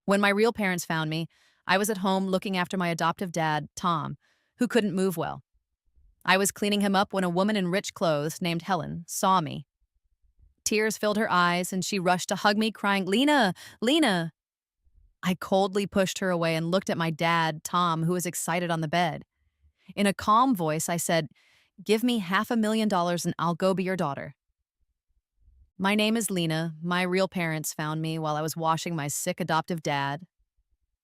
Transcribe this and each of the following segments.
When my real parents found me, I was at home looking after my adoptive dad, Tom, who couldn't move well. I was cleaning him up when a woman in rich clothes named Helen saw me. Tears filled her eyes and she rushed to hug me, crying, "Lena, Lena." I coldly pushed her away and looked at my dad, Tom, who was excited on the bed. In a calm voice, I said, "Give me $500,000 and I'll go be your daughter." My name is Lena. My real parents found me while I was washing my sick adoptive dad.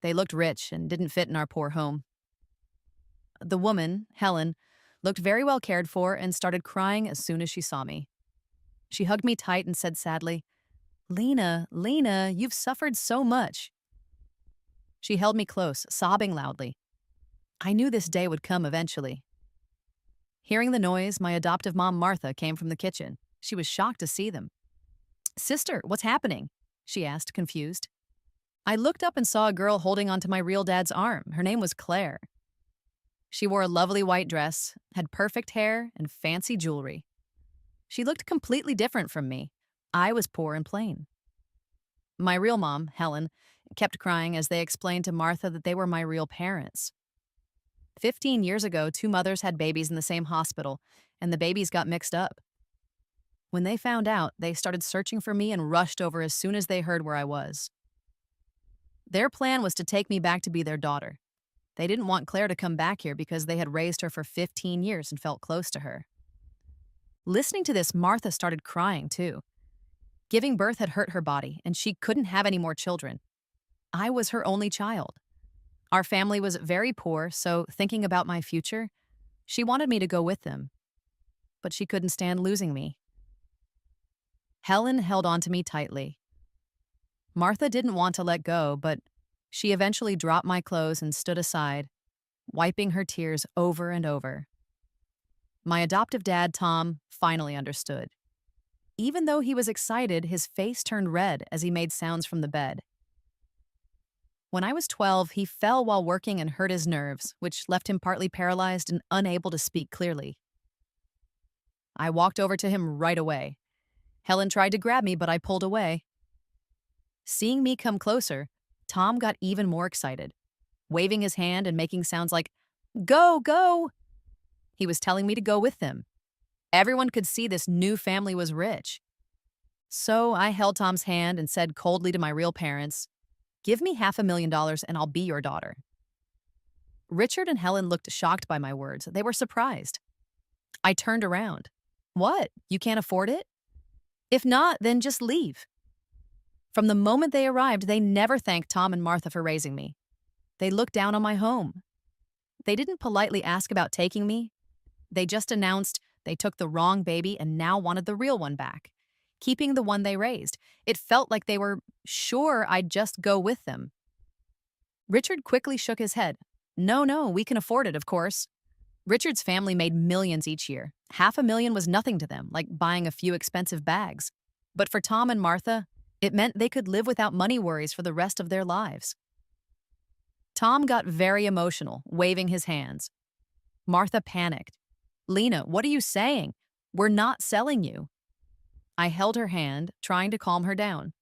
They looked rich and didn't fit in our poor home. The woman, Helen, looked very well cared for and started crying as soon as she saw me. She hugged me tight and said sadly, "Lena, Lena, you've suffered so much." She held me close, sobbing loudly. I knew this day would come eventually. Hearing the noise, my adoptive mom, Martha, came from the kitchen. She was shocked to see them. "Sister, what's happening?" she asked, confused. I looked up and saw a girl holding onto my real dad's arm. Her name was Claire. She wore a lovely white dress, had perfect hair, and fancy jewelry. She looked completely different from me. I was poor and plain. My real mom, Helen, kept crying as they explained to Martha that they were my real parents. 15 years ago, two mothers had babies in the same hospital, and the babies got mixed up. When they found out, they started searching for me and rushed over as soon as they heard where I was. Their plan was to take me back to be their daughter. They didn't want Claire to come back here because they had raised her for 15 years and felt close to her. Listening to this, Martha started crying too. Giving birth had hurt her body, and she couldn't have any more children. I was her only child. Our family was very poor, so thinking about my future, she wanted me to go with them. But she couldn't stand losing me. Helen held on to me tightly. Martha didn't want to let go, but she eventually dropped my clothes and stood aside, wiping her tears over and over. My adoptive dad, Tom, finally understood. Even though he was excited, his face turned red as he made sounds from the bed. When I was 12, he fell while working and hurt his nerves, which left him partly paralyzed and unable to speak clearly. I walked over to him right away. Helen tried to grab me, but I pulled away. Seeing me come closer, Tom got even more excited, waving his hand and making sounds like, "Go, go!" He was telling me to go with them. Everyone could see this new family was rich. So I held Tom's hand and said coldly to my real parents, "Give me $500,000 and I'll be your daughter." Richard and Helen looked shocked by my words. They were surprised. I turned around. "What? You can't afford it? If not, then just leave." From the moment they arrived, they never thanked Tom and Martha for raising me. They looked down on my home. They didn't politely ask about taking me. They just announced they took the wrong baby and now wanted the real one back, keeping the one they raised. It felt like they were sure I'd just go with them. Richard quickly shook his head. "No, no, we can afford it, of course." Richard's family made millions each year. $500,000 was nothing to them, like buying a few expensive bags. But for Tom and Martha, it meant they could live without money worries for the rest of their lives. Tom got very emotional, waving his hands. Martha panicked. "Lena, what are you saying? We're not selling you." I held her hand, trying to calm her down.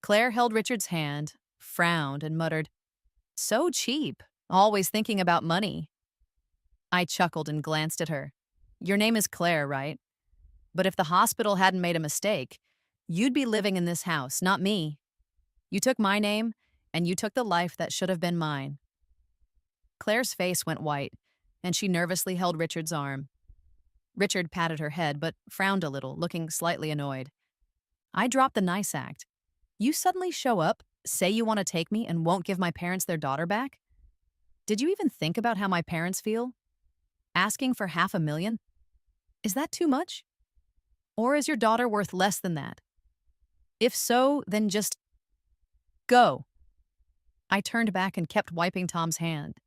Claire held Richard's hand, frowned, and muttered, "So cheap, always thinking about money." I chuckled and glanced at her. "Your name is Claire, right? But if the hospital hadn't made a mistake, you'd be living in this house, not me. You took my name, and you took the life that should have been mine." Claire's face went white, and she nervously held Richard's arm. Richard patted her head, but frowned a little, looking slightly annoyed. I dropped the nice act. "You suddenly show up, say you want to take me, and won't give my parents their daughter back? Did you even think about how my parents feel? Asking for $500,000? Is that too much? Or is your daughter worth less than that? If so, then just go." I turned back and kept wiping Tom's hand.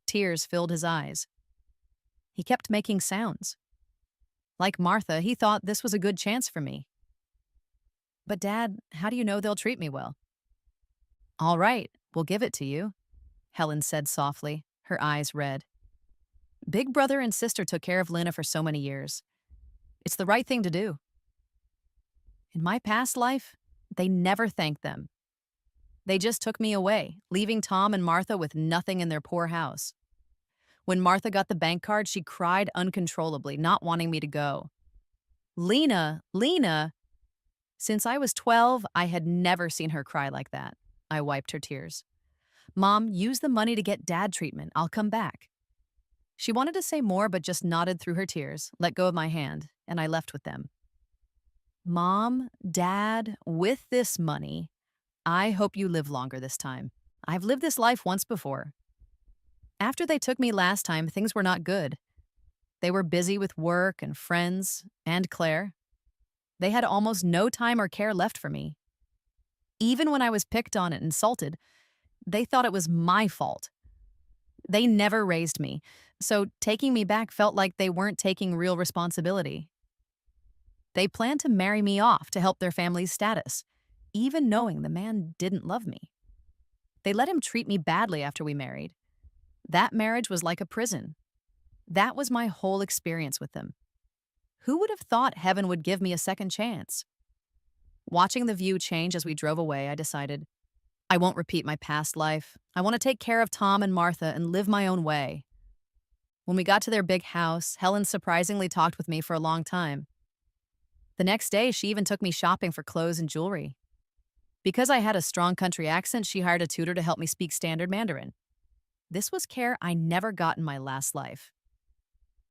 Tears filled his eyes. He kept making sounds. Like Martha, he thought this was a good chance for me. "But Dad, how do you know they'll treat me well?" "All right, we'll give it to you," Helen said softly, her eyes red. "Big brother and sister took care of Lena for so many years. It's the right thing to do. In my past life, they never thanked them. They just took me away, leaving Tom and Martha with nothing in their poor house. When Martha got the bank card, she cried uncontrollably, not wanting me to go. Lena, Lena! Since I was 12, I had never seen her cry like that. I wiped her tears. Mom, use the money to get dad treatment. I'll come back. She wanted to say more, but just nodded through her tears, let go of my hand, and I left with them. Mom, Dad, with this money, I hope you live longer this time. I've lived this life once before. After they took me last time, things were not good. They were busy with work and friends and Claire. They had almost no time or care left for me. Even when I was picked on and insulted, they thought it was my fault. They never raised me, so taking me back felt like they weren't taking real responsibility. They planned to marry me off to help their family's status, even knowing the man didn't love me. They let him treat me badly after we married. That marriage was like a prison. That was my whole experience with them. Who would have thought heaven would give me a second chance? Watching the view change as we drove away, I decided, I won't repeat my past life. I want to take care of Tom and Martha and live my own way. When we got to their big house, Helen surprisingly talked with me for a long time. The next day, she even took me shopping for clothes and jewelry. Because I had a strong country accent, she hired a tutor to help me speak standard Mandarin. This was care I never got in my last life.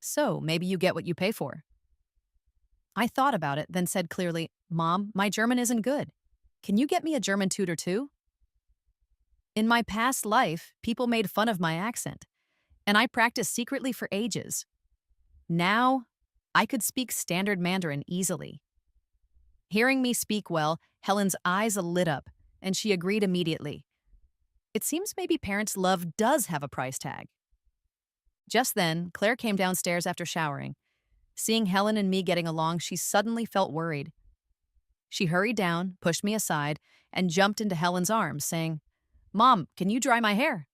So, maybe you get what you pay for. I thought about it, then said clearly, Mom, my German isn't good. Can you get me a German tutor too? In my past life, people made fun of my accent, and I practiced secretly for ages. Now, I could speak standard Mandarin easily. Hearing me speak well, Helen's eyes lit up, and she agreed immediately. It seems maybe parents' love does have a price tag. Just then, Claire came downstairs after showering. Seeing Helen and me getting along, she suddenly felt worried. She hurried down, pushed me aside, and jumped into Helen's arms, saying, Mom, can you dry my hair?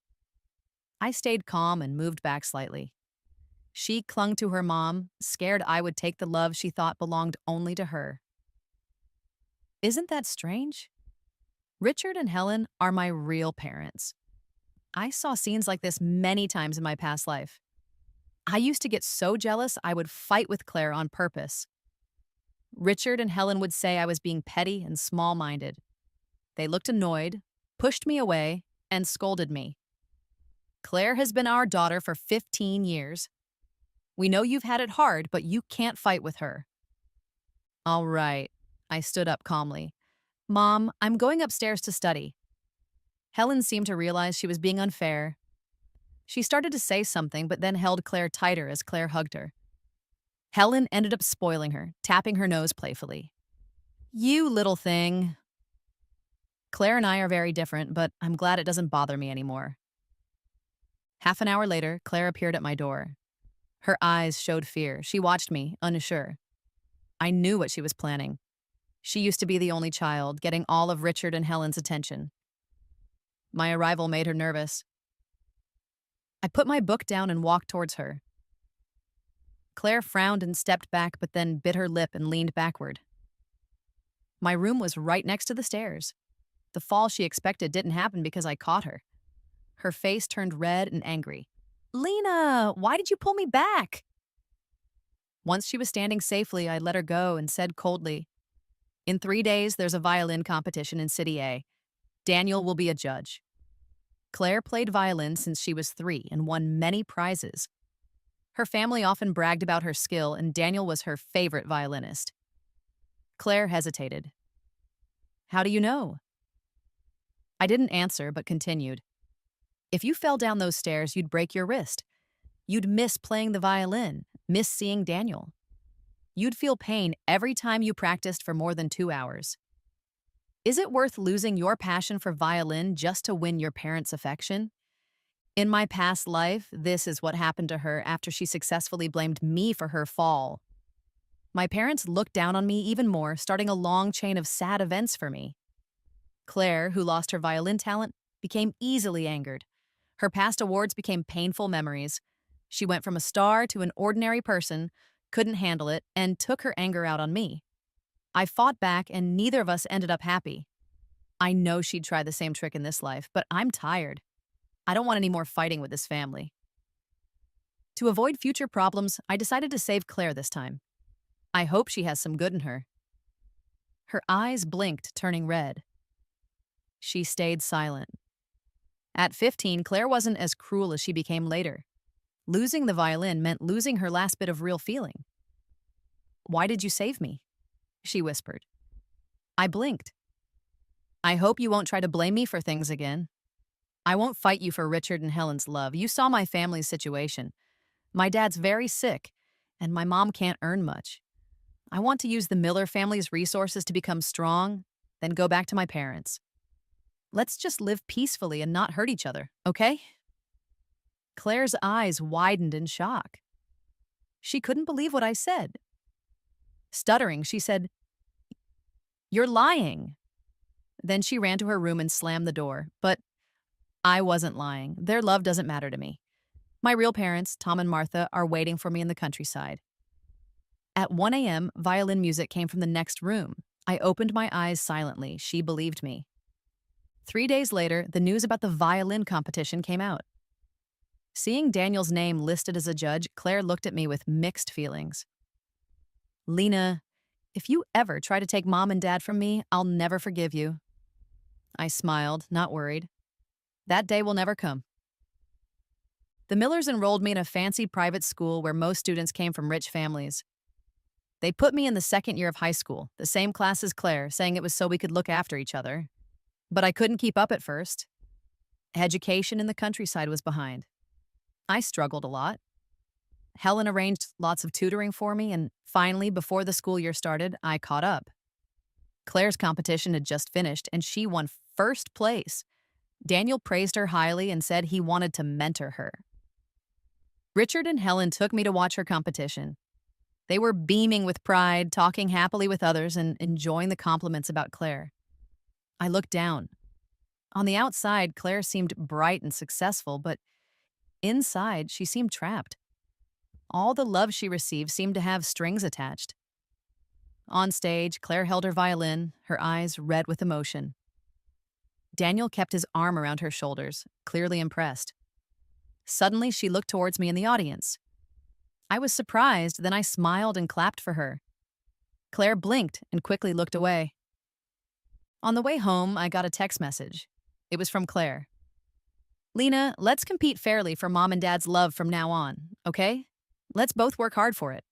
I stayed calm and moved back slightly. She clung to her mom, scared I would take the love she thought belonged only to her. Isn't that strange? Richard and Helen are my real parents. I saw scenes like this many times in my past life. I used to get so jealous I would fight with Claire on purpose. Richard and Helen would say I was being petty and small-minded. They looked annoyed, pushed me away, and scolded me. Claire has been our daughter for 15 years. We know you've had it hard, but you can't fight with her. All right, I stood up calmly. Mom, I'm going upstairs to study. Helen seemed to realize she was being unfair. She started to say something, but then held Claire tighter as Claire hugged her. Helen ended up spoiling her, tapping her nose playfully. You little thing. Claire and I are very different, but I'm glad it doesn't bother me anymore. Half an hour later, Claire appeared at my door. Her eyes showed fear. She watched me, unsure. I knew what she was planning. She used to be the only child, getting all of Richard and Helen's attention. My arrival made her nervous. I put my book down and walked towards her. Claire frowned and stepped back, but then bit her lip and leaned backward. My room was right next to the stairs. The fall she expected didn't happen because I caught her. Her face turned red and angry. Lena, why did you pull me back? Once she was standing safely, I let her go and said coldly, In 3 days, there's a violin competition in City A. Daniel will be a judge. Claire played violin since she was 3 and won many prizes. Her family often bragged about her skill, and Daniel was her favorite violinist. Claire hesitated. How do you know? I didn't answer, but continued. If you fell down those stairs, you'd break your wrist. You'd miss playing the violin, miss seeing Daniel. You'd feel pain every time you practiced for more than 2 hours. Is it worth losing your passion for violin just to win your parents' affection? In my past life, this is what happened to her after she successfully blamed me for her fall. My parents looked down on me even more, starting a long chain of sad events for me. Claire, who lost her violin talent, became easily angered. Her past awards became painful memories. She went from a star to an ordinary person, couldn't handle it, and took her anger out on me. I fought back, and neither of us ended up happy. I know she'd try the same trick in this life, but I'm tired. I don't want any more fighting with this family. To avoid future problems, I decided to save Claire this time. I hope she has some good in her. Her eyes blinked, turning red. She stayed silent. At 15, Claire wasn't as cruel as she became later. Losing the violin meant losing her last bit of real feeling. "Why did you save me?" she whispered. I blinked. "I hope you won't try to blame me for things again. I won't fight you for Richard and Helen's love. You saw my family's situation. My dad's very sick, and my mom can't earn much. I want to use the Miller family's resources to become strong, then go back to my parents. Let's just live peacefully and not hurt each other, okay?" Claire's eyes widened in shock. She couldn't believe what I said. Stuttering, she said, "You're lying." Then she ran to her room and slammed the door. But I wasn't lying. Their love doesn't matter to me. My real parents, Tom and Martha, are waiting for me in the countryside. At 1 a.m., violin music came from the next room. I opened my eyes silently. She believed me. 3 days later, the news about the violin competition came out. Seeing Daniel's name listed as a judge, Claire looked at me with mixed feelings. "Lena, if you ever try to take Mom and Dad from me, I'll never forgive you." I smiled, not worried. That day will never come. The Millers enrolled me in a fancy private school where most students came from rich families. They put me in the second year of high school, the same class as Claire, saying it was so we could look after each other. But I couldn't keep up at first. Education in the countryside was behind. I struggled a lot. Helen arranged lots of tutoring for me, and finally, before the school year started, I caught up. Claire's competition had just finished, and she won first place. Daniel praised her highly and said he wanted to mentor her. Richard and Helen took me to watch her competition. They were beaming with pride, talking happily with others, and enjoying the compliments about Claire. I looked down. On the outside, Claire seemed bright and successful, but inside, she seemed trapped. All the love she received seemed to have strings attached. On stage, Claire held her violin, her eyes red with emotion. Daniel kept his arm around her shoulders, clearly impressed. Suddenly, she looked towards me in the audience. I was surprised, then I smiled and clapped for her. Claire blinked and quickly looked away. On the way home, I got a text message. It was from Claire. "Lena, let's compete fairly for Mom and Dad's love from now on, okay? Let's both work hard for it."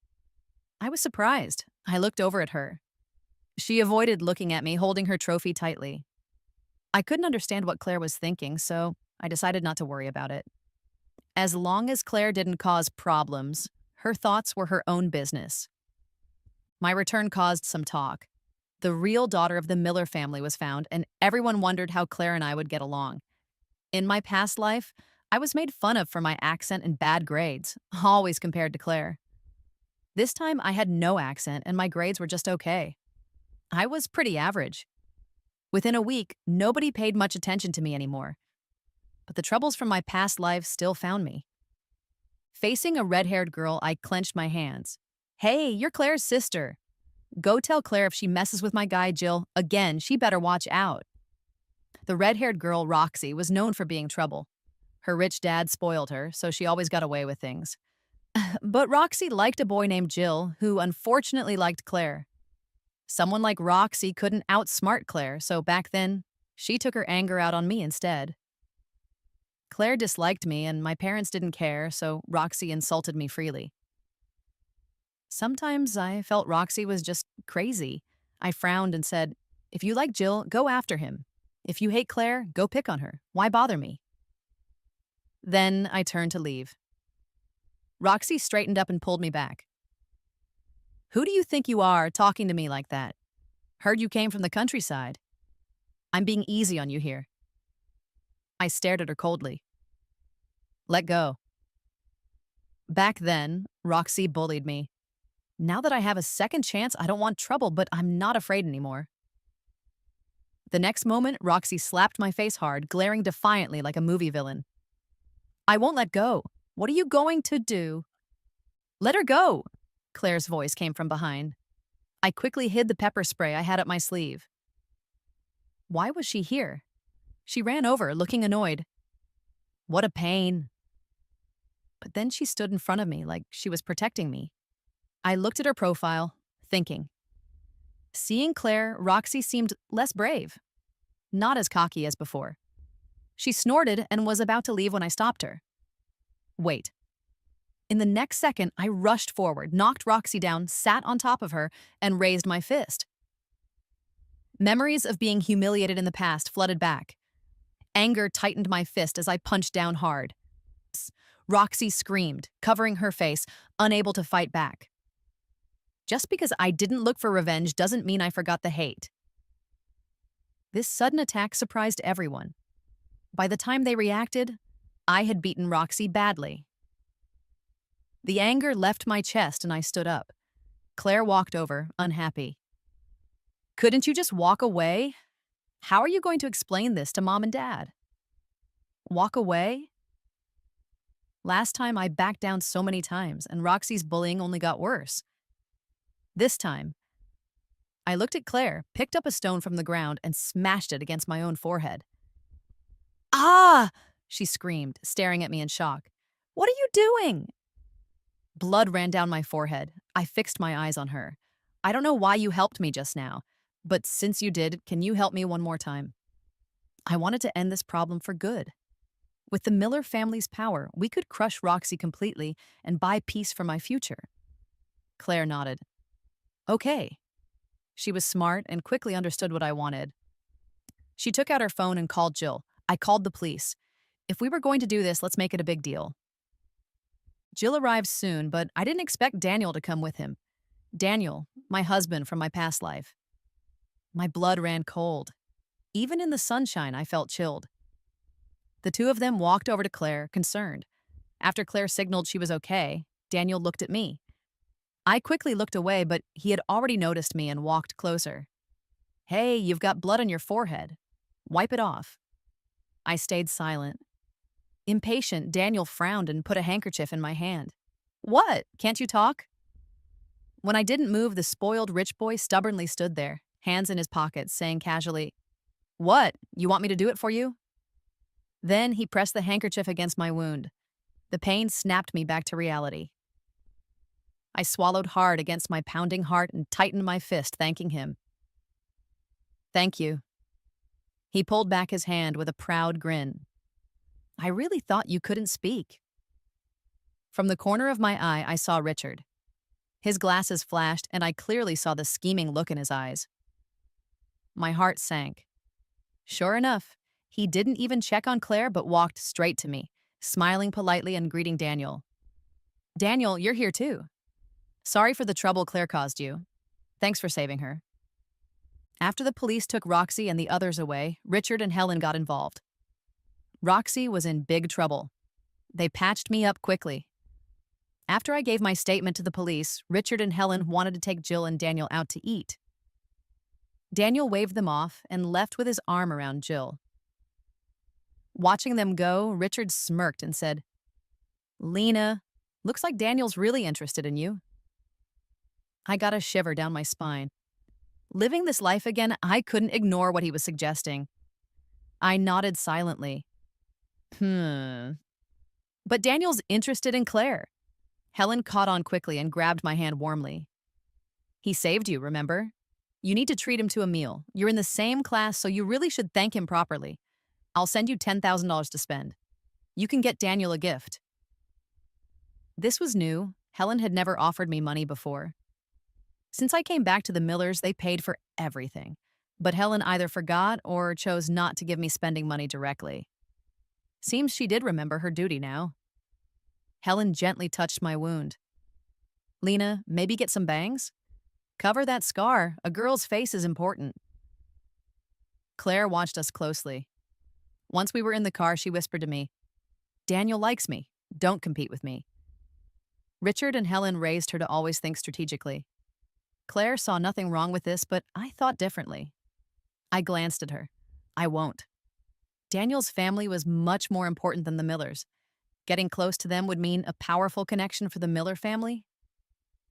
I was surprised. I looked over at her. She avoided looking at me, holding her trophy tightly. I couldn't understand what Claire was thinking, so I decided not to worry about it. As long as Claire didn't cause problems, her thoughts were her own business. My return caused some talk. The real daughter of the Miller family was found, and everyone wondered how Claire and I would get along. In my past life, I was made fun of for my accent and bad grades, always compared to Claire. This time, I had no accent, and my grades were just okay. I was pretty average. Within a week, nobody paid much attention to me anymore. But the troubles from my past life still found me. Facing a red-haired girl, I clenched my hands. "Hey, you're Claire's sister. Go tell Claire if she messes with my guy, Jill, again, she better watch out." The red-haired girl, Roxy, was known for being trouble. Her rich dad spoiled her, so she always got away with things. But Roxy liked a boy named Jill, who unfortunately liked Claire. Someone like Roxy couldn't outsmart Claire, so back then, she took her anger out on me instead. Claire disliked me, and my parents didn't care, so Roxy insulted me freely. Sometimes I felt Roxy was just crazy. I frowned and said, "If you like Jill, go after him. If you hate Claire, go pick on her. Why bother me?" Then I turned to leave. Roxy straightened up and pulled me back. "Who do you think you are talking to me like that? Heard you came from the countryside. I'm being easy on you here." I stared at her coldly. "Let go." Back then, Roxy bullied me. Now that I have a second chance, I don't want trouble, but I'm not afraid anymore. The next moment, Roxy slapped my face hard, glaring defiantly like a movie villain. "I won't let go. What are you going to do?" "Let her go," Claire's voice came from behind. I quickly hid the pepper spray I had up my sleeve. Why was she here? She ran over, looking annoyed. What a pain. But then she stood in front of me like she was protecting me. I looked at her profile, thinking. Seeing Claire, Roxy seemed less brave, not as cocky as before. She snorted and was about to leave when I stopped her. Wait. In the next second, I rushed forward, knocked Roxy down, sat on top of her, and raised my fist. Memories of being humiliated in the past flooded back. Anger tightened my fist as I punched down hard. Roxy screamed, covering her face, unable to fight back. Just because I didn't look for revenge doesn't mean I forgot the hate. This sudden attack surprised everyone. By the time they reacted, I had beaten Roxy badly. The anger left my chest and I stood up. Claire walked over, unhappy. Couldn't you just walk away? How are you going to explain this to Mom and Dad? Walk away? Last time I backed down so many times and Roxy's bullying only got worse. This time, I looked at Claire, picked up a stone from the ground, and smashed it against my own forehead. Ah! She screamed, staring at me in shock. What are you doing? Blood ran down my forehead. I fixed my eyes on her. I don't know why you helped me just now, but since you did, can you help me one more time? I wanted to end this problem for good. With the Miller family's power, we could crush Roxy completely and buy peace for my future. Claire nodded. Okay. She was smart and quickly understood what I wanted. She took out her phone and called Jill. I called the police. If we were going to do this, let's make it a big deal. Jill arrived soon, but I didn't expect Daniel to come with him. Daniel, my husband from my past life. My blood ran cold. Even in the sunshine, I felt chilled. The two of them walked over to Claire, concerned. After Claire signaled she was okay, Daniel looked at me. I quickly looked away, but he had already noticed me and walked closer. Hey, you've got blood on your forehead. Wipe it off. I stayed silent. Impatient, Daniel frowned and put a handkerchief in my hand. What? Can't you talk? When I didn't move, the spoiled rich boy stubbornly stood there, hands in his pockets, saying casually, What? You want me to do it for you? Then he pressed the handkerchief against my wound. The pain snapped me back to reality. I swallowed hard against my pounding heart and tightened my fist, thanking him. Thank you. He pulled back his hand with a proud grin. I really thought you couldn't speak. From the corner of my eye, I saw Richard. His glasses flashed, and I clearly saw the scheming look in his eyes. My heart sank. Sure enough, he didn't even check on Claire but walked straight to me, smiling politely and greeting Daniel. Daniel, you're here too. Sorry for the trouble Claire caused you. Thanks for saving her. After the police took Roxy and the others away, Richard and Helen got involved. Roxy was in big trouble. They patched me up quickly. After I gave my statement to the police, Richard and Helen wanted to take Jill and Daniel out to eat. Daniel waved them off and left with his arm around Jill. Watching them go, Richard smirked and said, Lena, looks like Daniel's really interested in you. I got a shiver down my spine. Living this life again, I couldn't ignore what he was suggesting. I nodded silently. But Daniel's interested in Claire. Helen caught on quickly and grabbed my hand warmly. He saved you, remember? You need to treat him to a meal. You're in the same class, so you really should thank him properly. I'll send you $10,000 to spend. You can get Daniel a gift. This was new. Helen had never offered me money before. Since I came back to the Millers, they paid for everything. But Helen either forgot or chose not to give me spending money directly. Seems she did remember her duty now. Helen gently touched my wound. Lena, maybe get some bangs? Cover that scar. A girl's face is important. Claire watched us closely. Once we were in the car, she whispered to me, Daniel likes me. Don't compete with me. Richard and Helen raised her to always think strategically. Claire saw nothing wrong with this, but I thought differently. I glanced at her. I won't. Daniel's family was much more important than the Millers. Getting close to them would mean a powerful connection for the Miller family.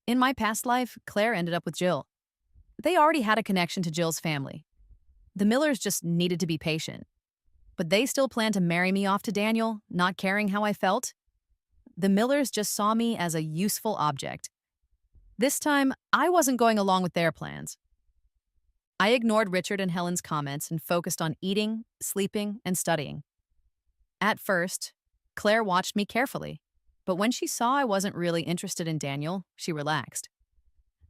In my past life, Claire ended up with Jill. They already had a connection to Jill's family. The Millers just needed to be patient. But they still planned to marry me off to Daniel, not caring how I felt. The Millers just saw me as a useful object. This time, I wasn't going along with their plans. I ignored Richard and Helen's comments and focused on eating, sleeping, and studying. At first, Claire watched me carefully, but when she saw I wasn't really interested in Daniel, she relaxed.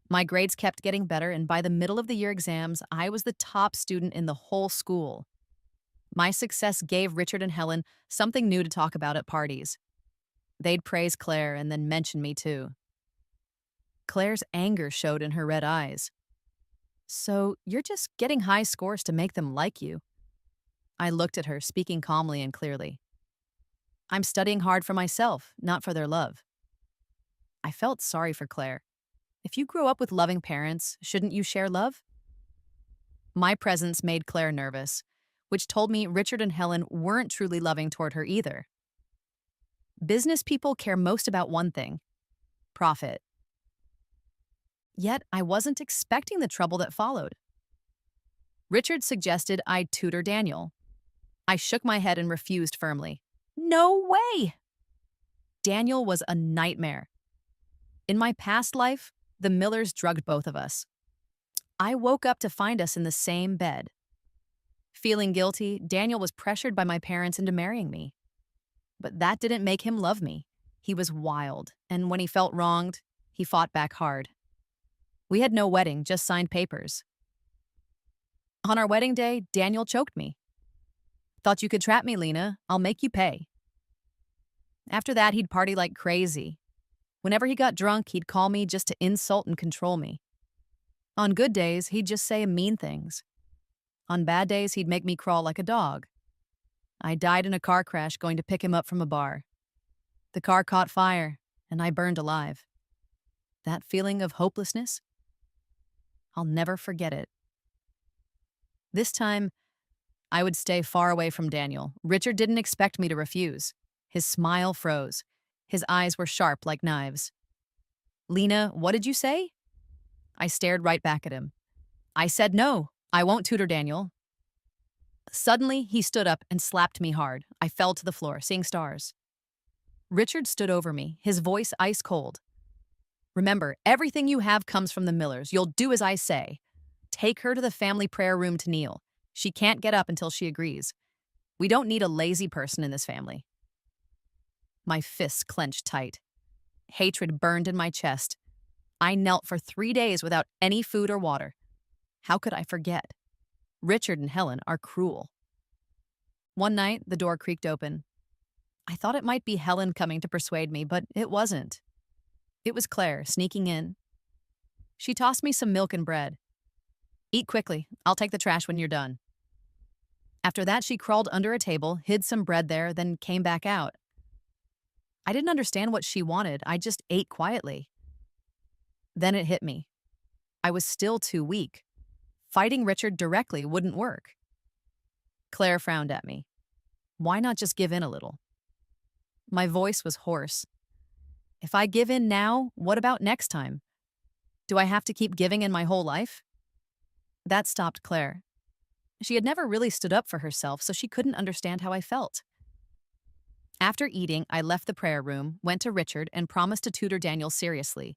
My grades kept getting better, and by the middle of the year exams, I was the top student in the whole school. My success gave Richard and Helen something new to talk about at parties. They'd praise Claire and then mention me too. Claire's anger showed in her red eyes. "So, you're just getting high scores to make them like you?" I looked at her, speaking calmly and clearly. "I'm studying hard for myself, not for their love." I felt sorry for Claire. If you grew up with loving parents, shouldn't you share love? My presence made Claire nervous, which told me Richard and Helen weren't truly loving toward her either. Business people care most about one thing: profit. Yet I wasn't expecting the trouble that followed. Richard suggested I tutor Daniel. I shook my head and refused firmly. No way! Daniel was a nightmare. In my past life, the Millers drugged both of us. I woke up to find us in the same bed. Feeling guilty, Daniel was pressured by my parents into marrying me. But that didn't make him love me. He was wild, and when he felt wronged, he fought back hard. We had no wedding, just signed papers. On our wedding day, Daniel choked me. "Thought you could trap me, Lena. I'll make you pay." After that, he'd party like crazy. Whenever he got drunk, he'd call me just to insult and control me. On good days, he'd just say mean things. On bad days, he'd make me crawl like a dog. I died in a car crash going to pick him up from a bar. The car caught fire, and I burned alive. That feeling of hopelessness? I'll never forget it. This time, I would stay far away from Daniel. Richard didn't expect me to refuse. His smile froze. His eyes were sharp like knives. "Lena, what did you say?" I stared right back at him. "I said no. I won't tutor Daniel." Suddenly, he stood up and slapped me hard. I fell to the floor, seeing stars. Richard stood over me, his voice ice cold. "Remember, everything you have comes from the Millers. You'll do as I say. Take her to the family prayer room to kneel. She can't get up until she agrees. We don't need a lazy person in this family." My fists clenched tight. Hatred burned in my chest. I knelt for 3 days without any food or water. How could I forget? Richard and Helen are cruel. One night, the door creaked open. I thought it might be Helen coming to persuade me, but it wasn't. It was Claire, sneaking in. She tossed me some milk and bread. "Eat quickly. I'll take the trash when you're done." After that, she crawled under a table, hid some bread there, then came back out. I didn't understand what she wanted. I just ate quietly. Then it hit me. I was still too weak. Fighting Richard directly wouldn't work. Claire frowned at me. Why not just give in a little? My voice was hoarse. If I give in now, what about next time? Do I have to keep giving in my whole life? That stopped Claire. She had never really stood up for herself, so she couldn't understand how I felt. After eating, I left the prayer room, went to Richard, and promised to tutor Daniel seriously,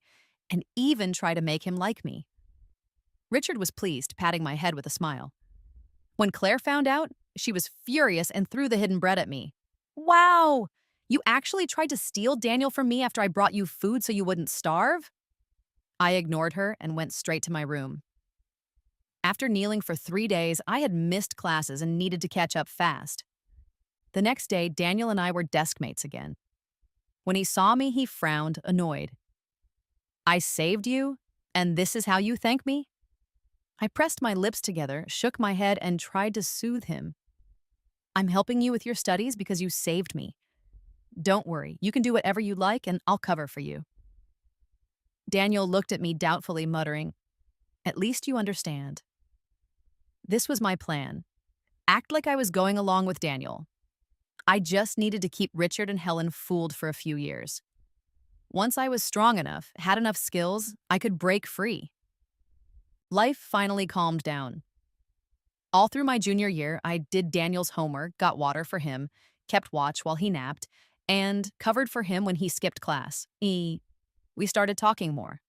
and even try to make him like me. Richard was pleased, patting my head with a smile. When Claire found out, she was furious and threw the hidden bread at me. "Wow! You actually tried to steal Daniel from me after I brought you food so you wouldn't starve?" I ignored her and went straight to my room. After kneeling for 3 days, I had missed classes and needed to catch up fast. The next day, Daniel and I were desk mates again. When he saw me, he frowned, annoyed. "I saved you, and this is how you thank me?" I pressed my lips together, shook my head, and tried to soothe him. "I'm helping you with your studies because you saved me. Don't worry, you can do whatever you like, and I'll cover for you." Daniel looked at me doubtfully, muttering, "At least you understand." This was my plan. Act like I was going along with Daniel. I just needed to keep Richard and Helen fooled for a few years. Once I was strong enough, had enough skills, I could break free. Life finally calmed down. All through my junior year, I did Daniel's homework, got water for him, kept watch while he napped, and covered for him when he skipped class. We started talking more.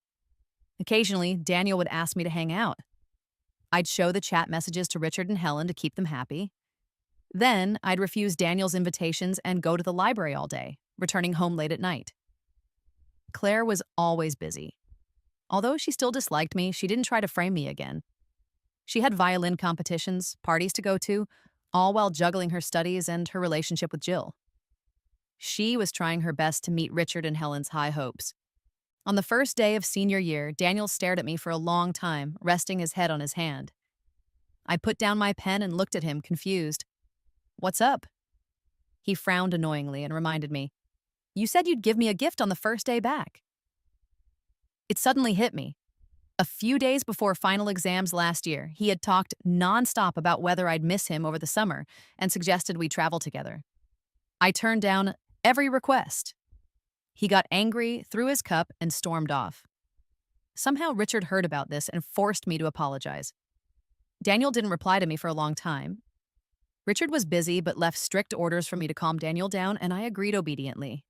Occasionally, Daniel would ask me to hang out. I'd show the chat messages to Richard and Helen to keep them happy. Then, I'd refuse Daniel's invitations and go to the library all day, returning home late at night. Claire was always busy. Although she still disliked me, she didn't try to frame me again. She had violin competitions, parties to go to, all while juggling her studies and her relationship with Jill. She was trying her best to meet Richard and Helen's high hopes. On the first day of senior year, Daniel stared at me for a long time, resting his head on his hand. I put down my pen and looked at him, confused. "What's up?" He frowned annoyingly and reminded me, "You said you'd give me a gift on the first day back." It suddenly hit me. A few days before final exams last year, he had talked nonstop about whether I'd miss him over the summer and suggested we travel together. I turned down every request. He got angry, threw his cup, and stormed off. Somehow Richard heard about this and forced me to apologize. Daniel didn't reply to me for a long time. Richard was busy but left strict orders for me to calm Daniel down, and I agreed obediently.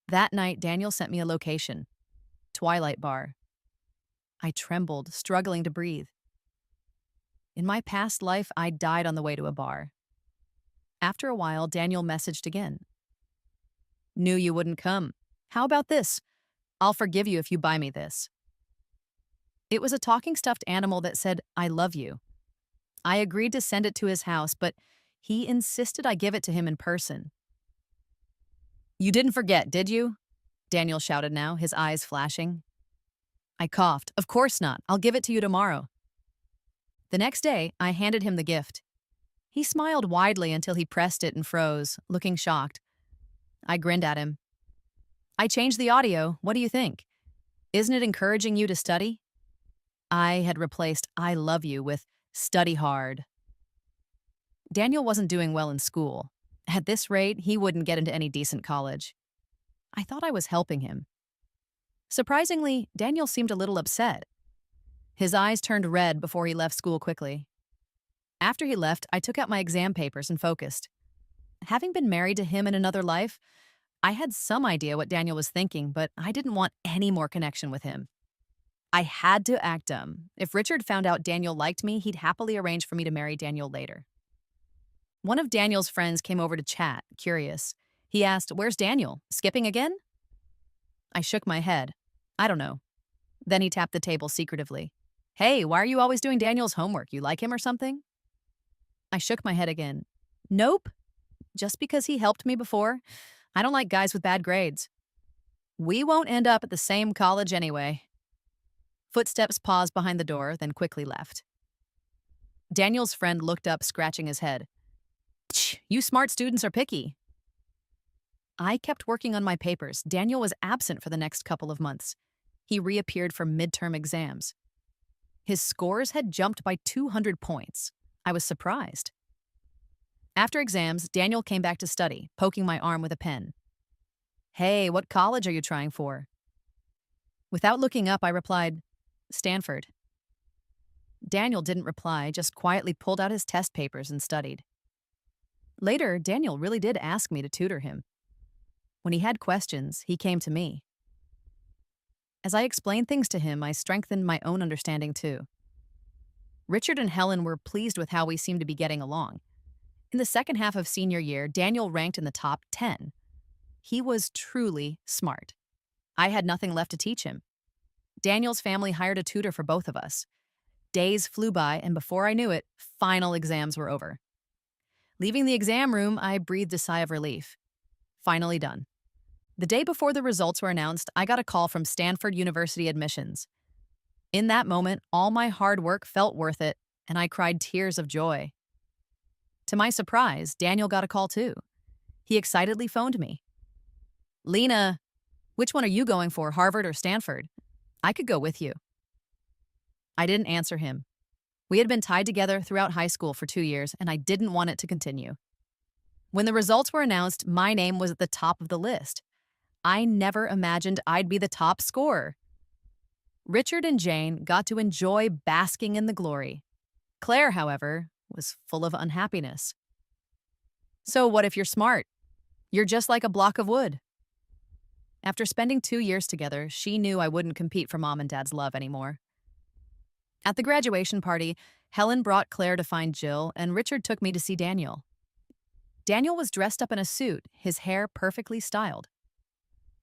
That night, Daniel sent me a location: Twilight Bar. I trembled, struggling to breathe. In my past life, I died on the way to a bar. After a while, Daniel messaged again. "Knew you wouldn't come. How about this? I'll forgive you if you buy me this." It was a talking stuffed animal that said, "I love you." I agreed to send it to his house, but he insisted I give it to him in person. "You didn't forget, did you?" Daniel shouted now, his eyes flashing. I coughed. "Of course not. I'll give it to you tomorrow." The next day, I handed him the gift. He smiled widely until he pressed it and froze, looking shocked. I grinned at him. "I changed the audio. What do you think? Isn't it encouraging you to study?" I had replaced "I love you" with "study hard." Daniel wasn't doing well in school. At this rate, he wouldn't get into any decent college. I thought I was helping him. Surprisingly, Daniel seemed a little upset. His eyes turned red before he left school quickly. After he left, I took out my exam papers and focused. Having been married to him in another life, I had some idea what Daniel was thinking, but I didn't want any more connection with him. I had to act dumb. If Richard found out Daniel liked me, he'd happily arrange for me to marry Daniel later. One of Daniel's friends came over to chat, curious. He asked, "Where's Daniel? Skipping again?" I shook my head. "I don't know." Then he tapped the table secretively. "Hey, why are you always doing Daniel's homework? You like him or something?" I shook my head again. "Nope. Just because he helped me before. I don't like guys with bad grades. We won't end up at the same college anyway." Footsteps paused behind the door, then quickly left. Daniel's friend looked up, scratching his head. "Tch, you smart students are picky." I kept working on my papers. Daniel was absent for the next couple of months. He reappeared for midterm exams. His scores had jumped by 200 points. I was surprised. After exams, Daniel came back to study, poking my arm with a pen. "Hey, what college are you trying for?" Without looking up, I replied, "Stanford." Daniel didn't reply, just quietly pulled out his test papers and studied. Later, Daniel really did ask me to tutor him. When he had questions, he came to me. As I explained things to him, I strengthened my own understanding too. Richard and Helen were pleased with how we seemed to be getting along. In the second half of senior year, Daniel ranked in the top 10. He was truly smart. I had nothing left to teach him. Daniel's family hired a tutor for both of us. Days flew by, and before I knew it, final exams were over. Leaving the exam room, I breathed a sigh of relief. Finally done. The day before the results were announced, I got a call from Stanford University admissions. In that moment, all my hard work felt worth it, and I cried tears of joy. To my surprise, Daniel got a call too. He excitedly phoned me. "Lena, which one are you going for, Harvard or Stanford? I could go with you." I didn't answer him. We had been tied together throughout high school for 2 years, and I didn't want it to continue. When the results were announced, my name was at the top of the list. I never imagined I'd be the top scorer. Richard and Jane got to enjoy basking in the glory. Claire, however, was full of unhappiness. So what if you're smart? You're just like a block of wood. After spending 2 years together, she knew I wouldn't compete for mom and dad's love anymore. At the graduation party, Helen brought Claire to find Jill, and Richard took me to see Daniel. Daniel was dressed up in a suit, his hair perfectly styled.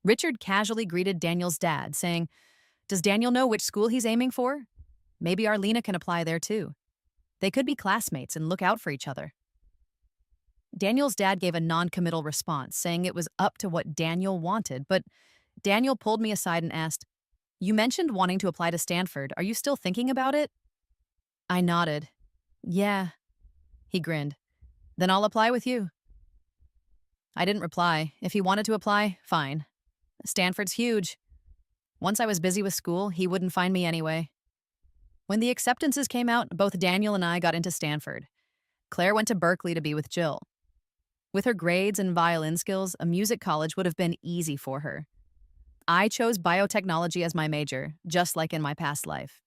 Richard casually greeted Daniel's dad, saying, "Does Daniel know which school he's aiming for? Maybe Arlena can apply there too. They could be classmates and look out for each other." Daniel's dad gave a non-committal response, saying it was up to what Daniel wanted, but Daniel pulled me aside and asked, "You mentioned wanting to apply to Stanford. Are you still thinking about it?" I nodded. "Yeah." He grinned. "Then I'll apply with you." I didn't reply. If he wanted to apply, fine. Stanford's huge. Once I was busy with school, he wouldn't find me anyway. When the acceptances came out, both Daniel and I got into Stanford. Claire went to Berkeley to be with Jill. With her grades and violin skills, a music college would have been easy for her. I chose biotechnology as my major, just like in my past life.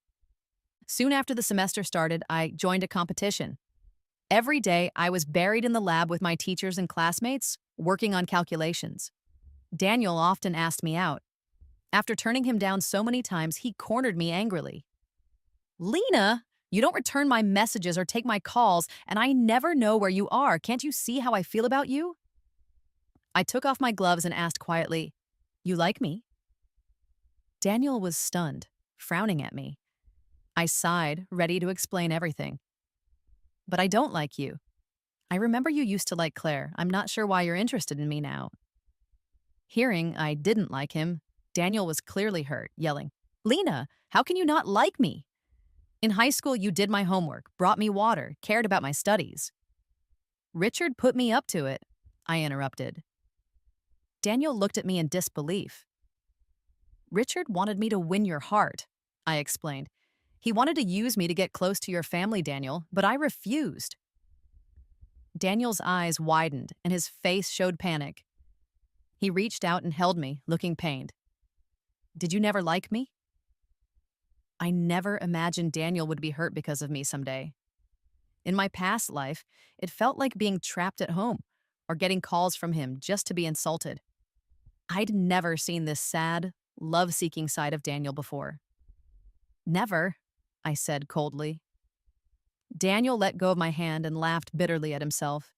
Soon after the semester started, I joined a competition. Every day, I was buried in the lab with my teachers and classmates, working on calculations. Daniel often asked me out. After turning him down so many times, he cornered me angrily. "Lena, you don't return my messages or take my calls, and I never know where you are. Can't you see how I feel about you?" I took off my gloves and asked quietly, "You like me?" Daniel was stunned, frowning at me. I sighed, ready to explain everything. "But I don't like you. I remember you used to like Claire. I'm not sure why you're interested in me now." Hearing I didn't like him, Daniel was clearly hurt, yelling, "Lena, how can you not like me? In high school, you did my homework, brought me water, cared about my studies." "Richard put me up to it," I interrupted. Daniel looked at me in disbelief. "Richard wanted me to win your heart," I explained. "He wanted to use me to get close to your family, Daniel, but I refused." Daniel's eyes widened and his face showed panic. He reached out and held me, looking pained. "Did you never like me?" I never imagined Daniel would be hurt because of me someday. In my past life, it felt like being trapped at home or getting calls from him just to be insulted. I'd never seen this sad, love-seeking side of Daniel before. "Never," I said coldly. Daniel let go of my hand and laughed bitterly at himself.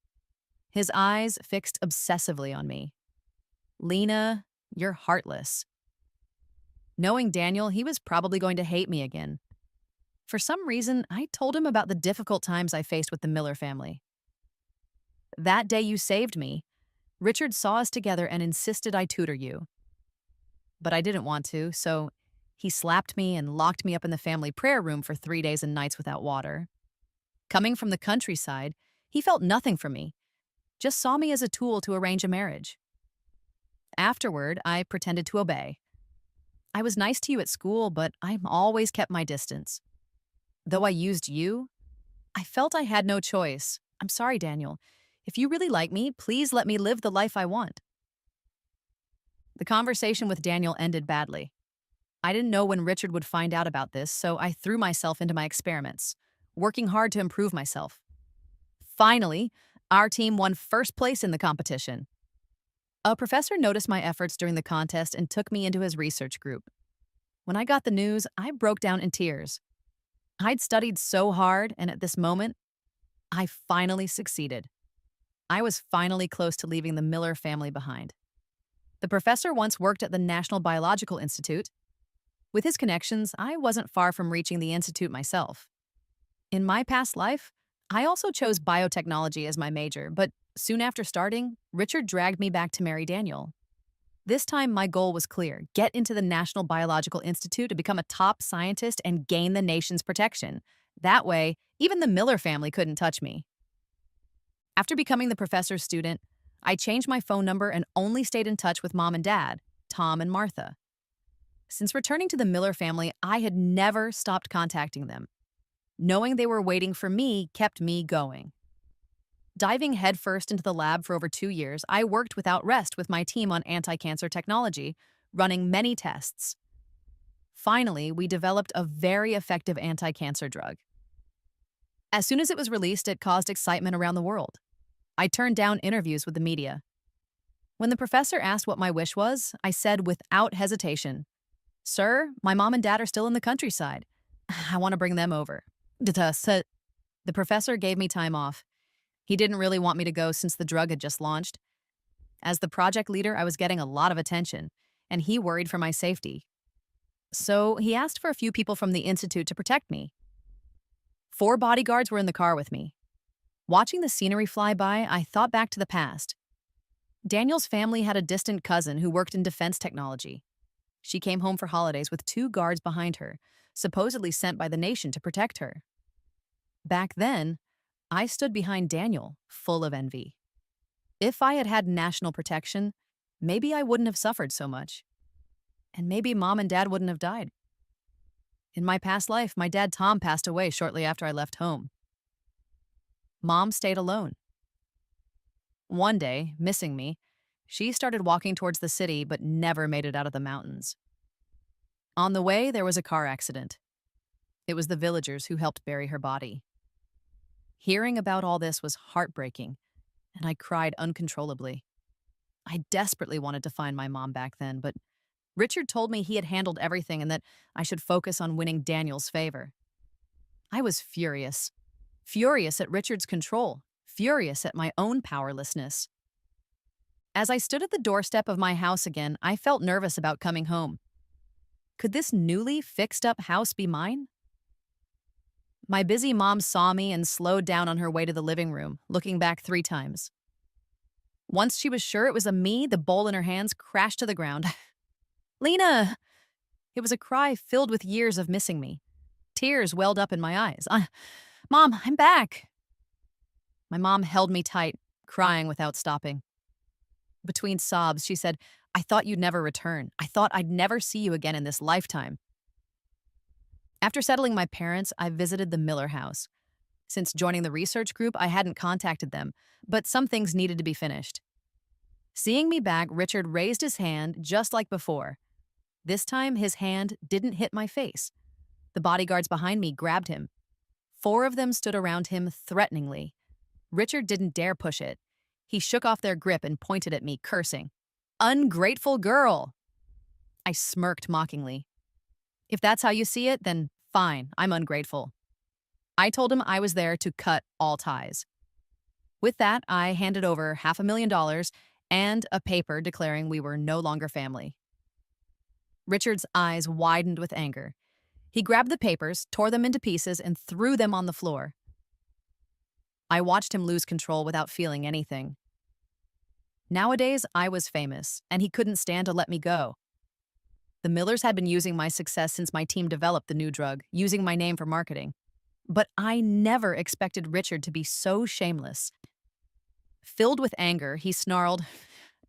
His eyes fixed obsessively on me. "Lena, you're heartless." Knowing Daniel, he was probably going to hate me again. For some reason, I told him about the difficult times I faced with the Miller family. "That day you saved me, Richard saw us together and insisted I tutor you. But I didn't want to, so he slapped me and locked me up in the family prayer room for 3 days and nights without water. Coming from the countryside, he felt nothing for me, just saw me as a tool to arrange a marriage. Afterward, I pretended to obey. I was nice to you at school, but I always kept my distance. Though I used you, I felt I had no choice. I'm sorry, Daniel. If you really like me, please let me live the life I want." The conversation with Daniel ended badly. I didn't know when Richard would find out about this, so I threw myself into my experiments, working hard to improve myself. Finally, our team won first place in the competition. A professor noticed my efforts during the contest and took me into his research group. When I got the news, I broke down in tears. I'd studied so hard, and at this moment, I finally succeeded. I was finally close to leaving the Miller family behind. The professor once worked at the National Biological Institute. With his connections, I wasn't far from reaching the institute myself. In my past life, I also chose biotechnology as my major, but soon after starting, Richard dragged me back to marry Daniel. This time, my goal was clear: get into the National Biological Institute to become a top scientist and gain the nation's protection. That way, even the Miller family couldn't touch me. After becoming the professor's student, I changed my phone number and only stayed in touch with Mom and Dad, Tom and Martha. Since returning to the Miller family, I had never stopped contacting them. Knowing they were waiting for me kept me going. Diving headfirst into the lab for over 2 years, I worked without rest with my team on anti-cancer technology, running many tests. Finally, we developed a very effective anti-cancer drug. As soon as it was released, it caused excitement around the world. I turned down interviews with the media. When the professor asked what my wish was, I said without hesitation, "Sir, my mom and dad are still in the countryside. I want to bring them over." The professor gave me time off. He didn't really want me to go since the drug had just launched. As the project leader, I was getting a lot of attention, and he worried for my safety. So he asked for a few people from the institute to protect me. 4 bodyguards were in the car with me. Watching the scenery fly by, I thought back to the past. Daniel's family had a distant cousin who worked in defense technology. She came home for holidays with 2 guards behind her, supposedly sent by the nation to protect her. Back then, I stood behind Daniel, full of envy. If I had had national protection, maybe I wouldn't have suffered so much. And maybe mom and dad wouldn't have died. In my past life, my dad Tom passed away shortly after I left home. Mom stayed alone. One day, missing me, she started walking towards the city but never made it out of the mountains. On the way, there was a car accident. It was the villagers who helped bury her body. Hearing about all this was heartbreaking, and I cried uncontrollably. I desperately wanted to find my mom back then, but Richard told me he had handled everything and that I should focus on winning Daniel's favor. I was furious. Furious at Richard's control. Furious at my own powerlessness. As I stood at the doorstep of my house again, I felt nervous about coming home. Could this newly fixed-up house be mine? My busy mom saw me and slowed down on her way to the living room, looking back 3 times. Once she was sure it was me, the bowl in her hands crashed to the ground. "Lena!" It was a cry filled with years of missing me. Tears welled up in my eyes. "Mom, I'm back." My mom held me tight, crying without stopping. Between sobs, she said, "I thought you'd never return. I thought I'd never see you again in this lifetime." After settling my parents, I visited the Miller house. Since joining the research group, I hadn't contacted them, but some things needed to be finished. Seeing me back, Richard raised his hand just like before. This time, his hand didn't hit my face. The bodyguards behind me grabbed him. 4 of them stood around him threateningly. Richard didn't dare push it. He shook off their grip and pointed at me, cursing. "Ungrateful girl!" I smirked mockingly. "If that's how you see it, then fine, I'm ungrateful." I told him I was there to cut all ties. With that, I handed over $500,000 and a paper declaring we were no longer family. Richard's eyes widened with anger. He grabbed the papers, tore them into pieces, and threw them on the floor. I watched him lose control without feeling anything. Nowadays, I was famous, and he couldn't stand to let me go. The Millers had been using my success since my team developed the new drug, using my name for marketing. But I never expected Richard to be so shameless. Filled with anger, he snarled,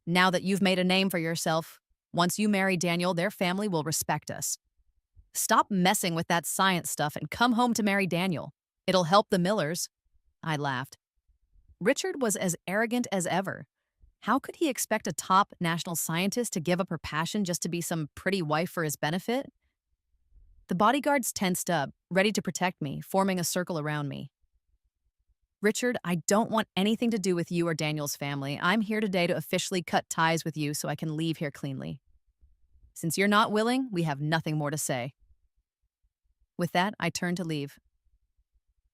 "Now that you've made a name for yourself, once you marry Daniel, their family will respect us. Stop messing with that science stuff and come home to marry Daniel. It'll help the Millers." I laughed. Richard was as arrogant as ever. How could he expect a top national scientist to give up her passion just to be some pretty wife for his benefit? The bodyguards tensed up, ready to protect me, forming a circle around me. "Richard, I don't want anything to do with you or Daniel's family. I'm here today to officially cut ties with you so I can leave here cleanly. Since you're not willing, we have nothing more to say." With that, I turned to leave.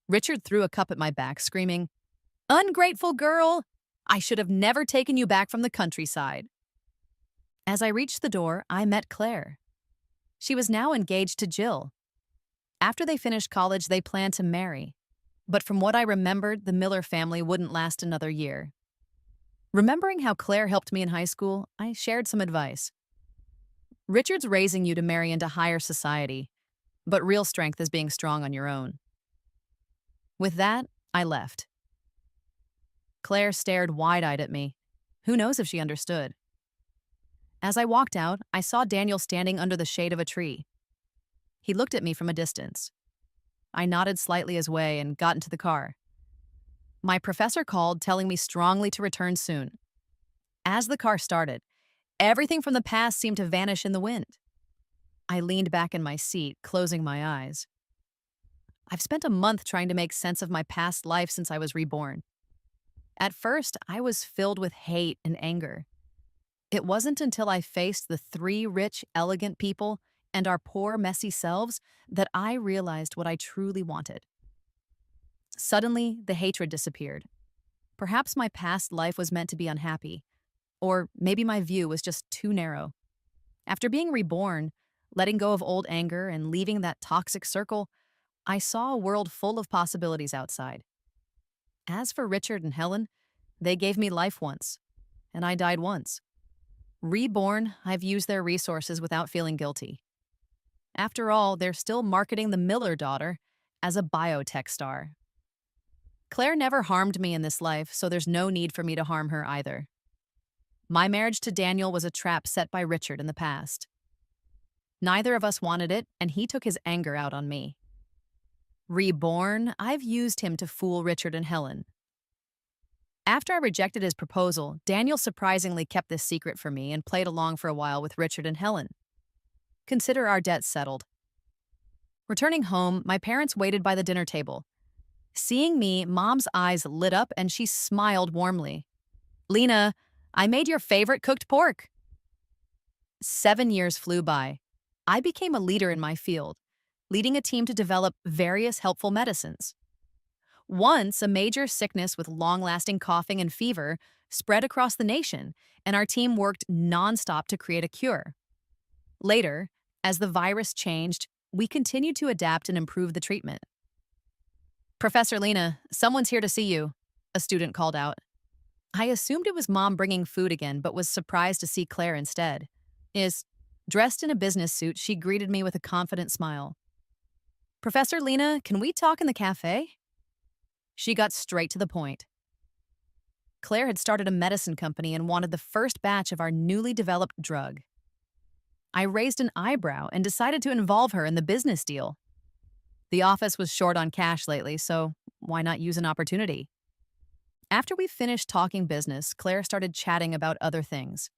Richard threw a cup at my back, screaming, "Ungrateful girl! I should have never taken you back from the countryside." As I reached the door, I met Claire. She was now engaged to Jill. After they finished college, they planned to marry. But from what I remembered, the Miller family wouldn't last another year. Remembering how Claire helped me in high school, I shared some advice. "Richard's raising you to marry into higher society, but real strength is being strong on your own." With that, I left. Claire stared wide-eyed at me. Who knows if she understood? As I walked out, I saw Daniel standing under the shade of a tree. He looked at me from a distance. I nodded slightly his way and got into the car. My professor called, telling me strongly to return soon. As the car started, everything from the past seemed to vanish in the wind. I leaned back in my seat, closing my eyes. I've spent a month trying to make sense of my past life since I was reborn. At first, I was filled with hate and anger. It wasn't until I faced the three rich, elegant people and our poor, messy selves that I realized what I truly wanted. Suddenly, the hatred disappeared. Perhaps my past life was meant to be unhappy, or maybe my view was just too narrow. After being reborn, letting go of old anger and leaving that toxic circle, I saw a world full of possibilities outside. As for Richard and Helen, they gave me life once, and I died once. Reborn, I've used their resources without feeling guilty. After all, they're still marketing the Miller daughter as a biotech star. Claire never harmed me in this life, so there's no need for me to harm her either. My marriage to Daniel was a trap set by Richard in the past. Neither of us wanted it, and he took his anger out on me. Reborn, I've used him to fool Richard and Helen. After I rejected his proposal, Daniel surprisingly kept this secret from me and played along for a while with Richard and Helen. Consider our debts settled. Returning home, my parents waited by the dinner table. Seeing me, Mom's eyes lit up and she smiled warmly. "Lena, I made your favorite cooked pork." 7 years flew by. I became a leader in my field, leading a team to develop various helpful medicines. Once, a major sickness with long-lasting coughing and fever spread across the nation, and our team worked nonstop to create a cure. Later, as the virus changed, we continued to adapt and improve the treatment. "Professor Lena, someone's here to see you," a student called out. I assumed it was Mom bringing food again, but was surprised to see Claire instead. Dressed in a business suit, she greeted me with a confident smile. "Professor Lena, can we talk in the cafe?" She got straight to the point. Claire had started a medicine company and wanted the first batch of our newly developed drug. I raised an eyebrow and decided to involve her in the business deal. The office was short on cash lately, so why not use an opportunity? After we finished talking business, Claire started chatting about other things.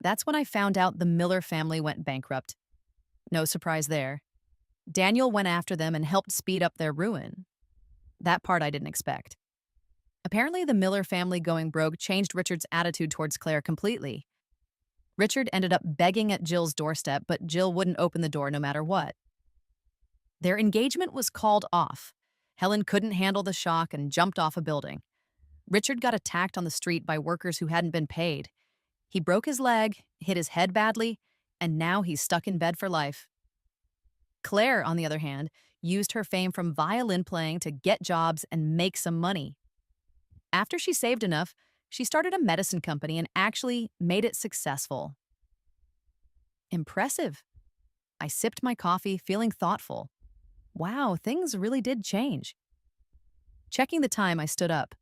That's when I found out the Miller family went bankrupt. No surprise there. Daniel went after them and helped speed up their ruin. That part I didn't expect. Apparently, the Miller family going broke changed Richard's attitude towards Claire completely. Richard ended up begging at Jill's doorstep, but Jill wouldn't open the door no matter what. Their engagement was called off. Helen couldn't handle the shock and jumped off a building. Richard got attacked on the street by workers who hadn't been paid. He broke his leg, hit his head badly, and now he's stuck in bed for life. Claire, on the other hand, used her fame from violin playing to get jobs and make some money. After she saved enough, she started a medicine company and actually made it successful. Impressive. I sipped my coffee, feeling thoughtful. Wow, things really did change. Checking the time, I stood up.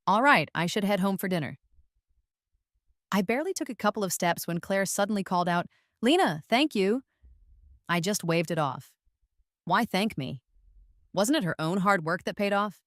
All right, I should head home for dinner. I barely took a couple of steps when Claire suddenly called out, "Lena, thank you." I just waved it off. Why thank me? Wasn't it her own hard work that paid off?